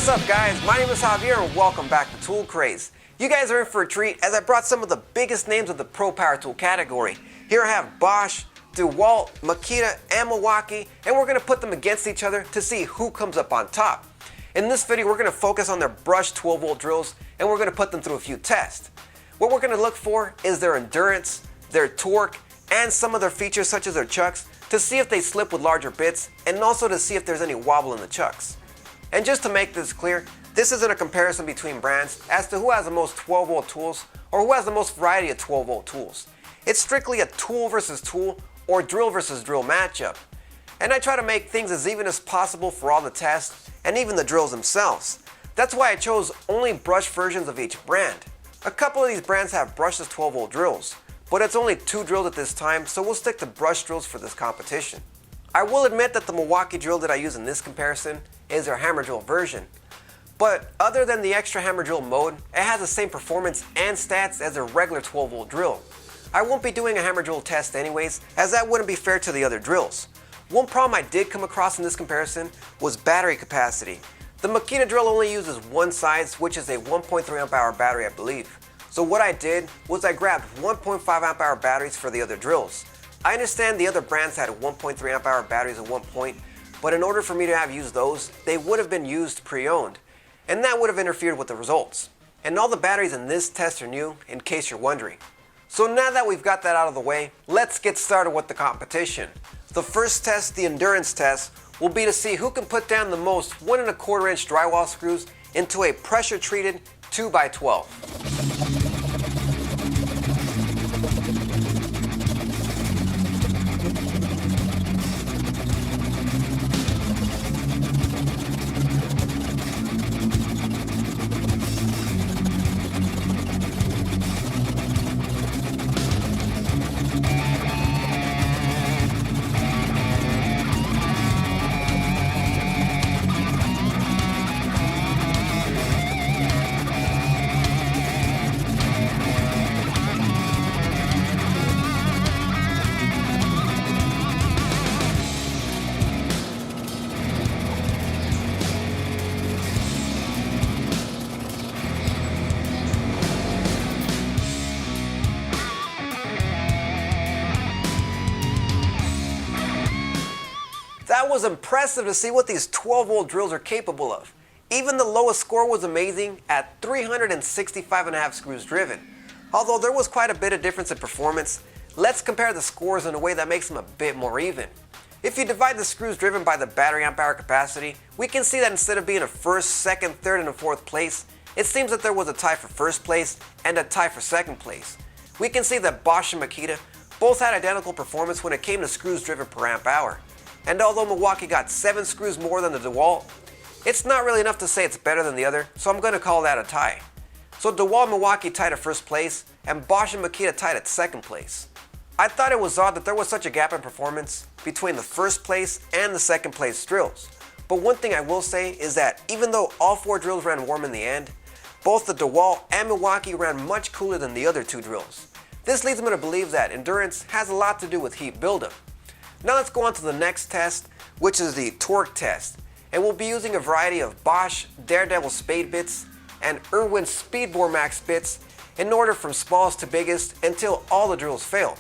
What's up guys, my name is Javier and welcome back to Tool Craze. You guys are in for a treat as I brought some of the biggest names of the Pro Power Tool category. Here I have Bosch, Dewalt, Makita, and Milwaukee, and we're going to put them against each other to see who comes up on top. In this video we're going to focus on their brushed 12-volt drills and we're going to put them through a few tests. What we're going to look for is their endurance, their torque, and some of their features such as their chucks to see if they slip with larger bits and also to see if there's any wobble in the chucks. And just to make this clear, this isn't a comparison between brands as to who has the most 12-volt tools or who has the most variety of 12-volt tools. It's strictly a tool versus tool or drill versus drill matchup. And I try to make things as even as possible for all the tests and even the drills themselves. That's why I chose only brush versions of each brand. A couple of these brands have brushless 12-volt drills, but it's only 2 drills at this time, so we'll stick to brush drills for this competition. I will admit that the Milwaukee drill that I use in this comparison is their hammer drill version. But other than the extra hammer drill mode, it has the same performance and stats as a regular 12-volt drill. I won't be doing a hammer drill test anyways, as that wouldn't be fair to the other drills. One problem I did come across in this comparison was battery capacity. The Makita drill only uses one size, which is a 1.3 amp hour battery I believe. So what I did was I grabbed 1.5 amp hour batteries for the other drills. I understand the other brands had 1.3 amp hour batteries at one point, but in order for me to have used those, they would have been used pre-owned, and that would have interfered with the results. And all the batteries in this test are new, in case you're wondering. So now that we've got that out of the way, let's get started with the competition. The first test, the endurance test, will be to see who can put down the most 1 1/4 inch drywall screws into a pressure treated 2x12. That was impressive to see what these 12-volt drills are capable of. Even the lowest score was amazing at 365.5 screws driven. Although there was quite a bit of difference in performance, let's compare the scores in a way that makes them a bit more even. If you divide the screws driven by the battery amp hour capacity, we can see that instead of being a first, second, third, and a fourth place, it seems that there was a tie for first place and a tie for second place. We can see that Bosch and Makita both had identical performance when it came to screws driven per amp hour. And although Milwaukee got 7 screws more than the Dewalt, it's not really enough to say it's better than the other, so I'm going to call that a tie. So Dewalt and Milwaukee tied at first place, and Bosch and Makita tied at second place. I thought it was odd that there was such a gap in performance between the first place and the second place drills. But one thing I will say is that even though all 4 drills ran warm in the end, both the Dewalt and Milwaukee ran much cooler than the other 2 drills. This leads me to believe that endurance has a lot to do with heat buildup. Now let's go on to the next test, which is the torque test. And we'll be using a variety of Bosch Daredevil spade bits and Irwin Speedbore Max bits in order from smallest to biggest until all the drills fail.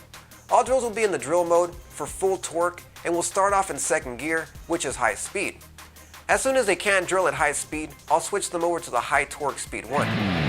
All drills will be in the drill mode for full torque and will start off in second gear, which is high speed. As soon as they can't drill at high speed, I'll switch them over to the high torque speed 1.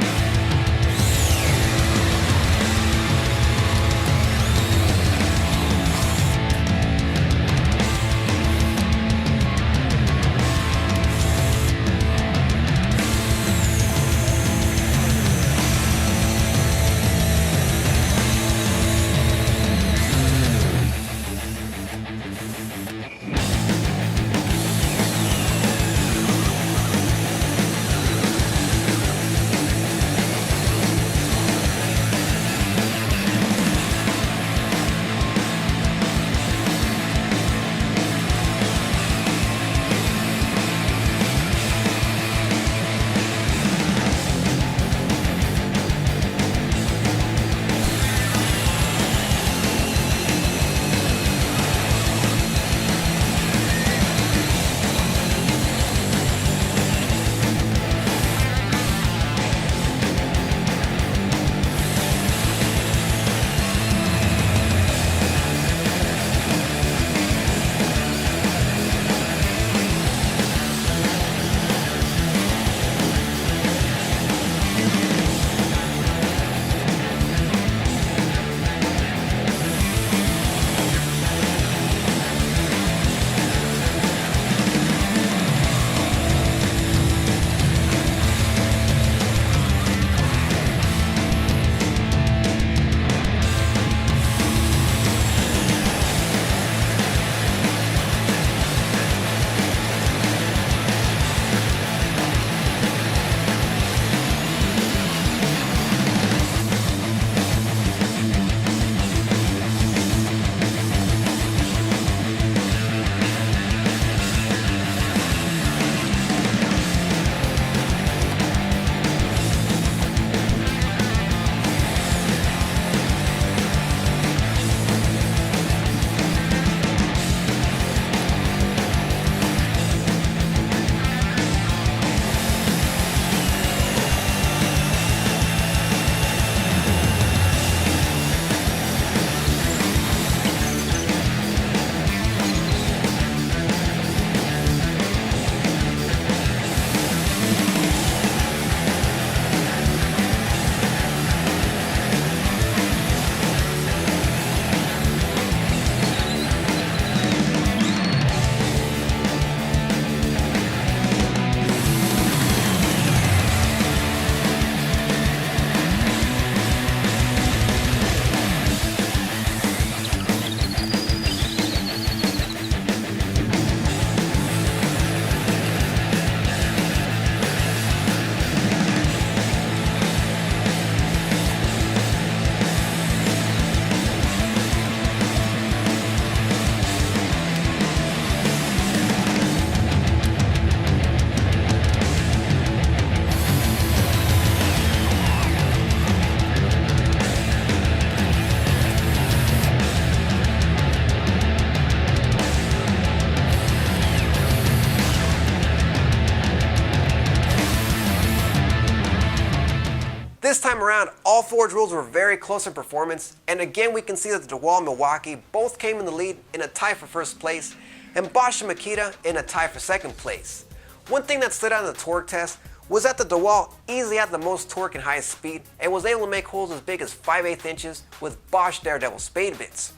This time around, all 4 drills were very close in performance, and again we can see that the Dewalt and Milwaukee both came in the lead in a tie for first place, and Bosch and Makita in a tie for second place. One thing that stood out in the torque test was that the Dewalt easily had the most torque and highest speed and was able to make holes as big as 5/8 inches with Bosch Daredevil spade bits.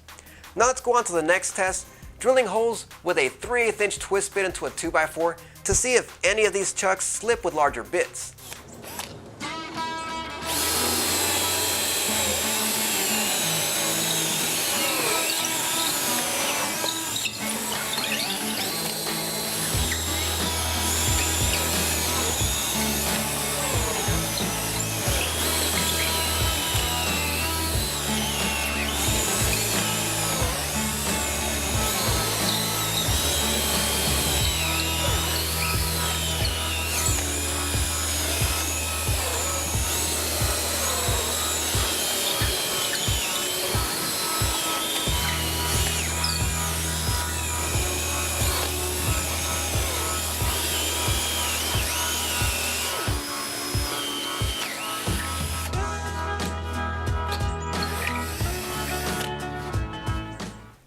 Now let's go on to the next test, drilling holes with a 3/8 inch twist bit into a 2x4 to see if any of these chucks slip with larger bits.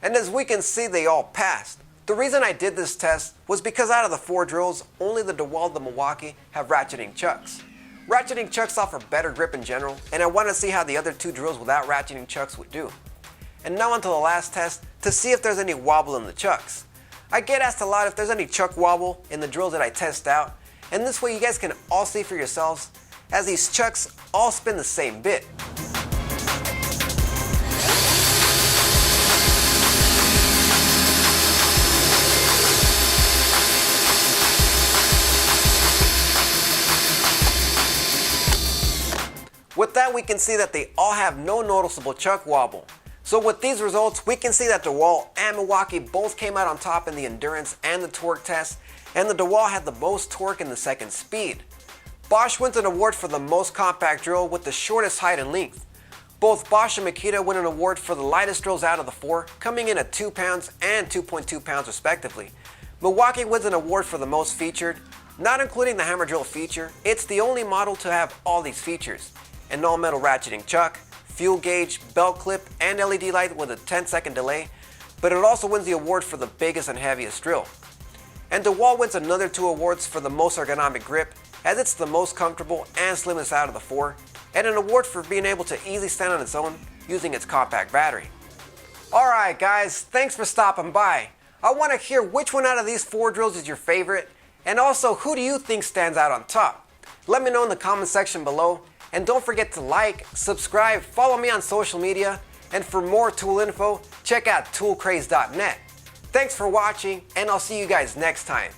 And as we can see, they all passed. The reason I did this test was because out of the 4 drills, only the Dewalt and the Milwaukee have ratcheting chucks. Ratcheting chucks offer better grip in general, and I wanted to see how the other 2 drills without ratcheting chucks would do. And now onto the last test to see if there's any wobble in the chucks. I get asked a lot if there's any chuck wobble in the drills that I test out, and this way you guys can all see for yourselves, as these chucks all spin the same bit. With that, we can see that they all have no noticeable chuck wobble. So with these results, we can see that Dewalt and Milwaukee both came out on top in the endurance and the torque test, and the Dewalt had the most torque and the second speed. Bosch wins an award for the most compact drill with the shortest height and length. Both Bosch and Makita win an award for the lightest drills out of the 4, coming in at 2 pounds and 2.2 pounds respectively. Milwaukee wins an award for the most featured, not including the hammer drill feature. It's the only model to have all these features: an all-metal ratcheting chuck, fuel gauge, belt clip, and LED light with a 10-second delay, but it also wins the award for the biggest and heaviest drill. And Dewalt wins another 2 awards for the most ergonomic grip, as it's the most comfortable and slimmest out of the 4, and an award for being able to easily stand on its own using its compact battery. Alright guys, thanks for stopping by. I want to hear which one out of these 4 drills is your favorite, and also who do you think stands out on top? Let me know in the comment section below. And don't forget to like, subscribe, follow me on social media, and for more tool info, check out toolcraze.net. Thanks for watching, and I'll see you guys next time.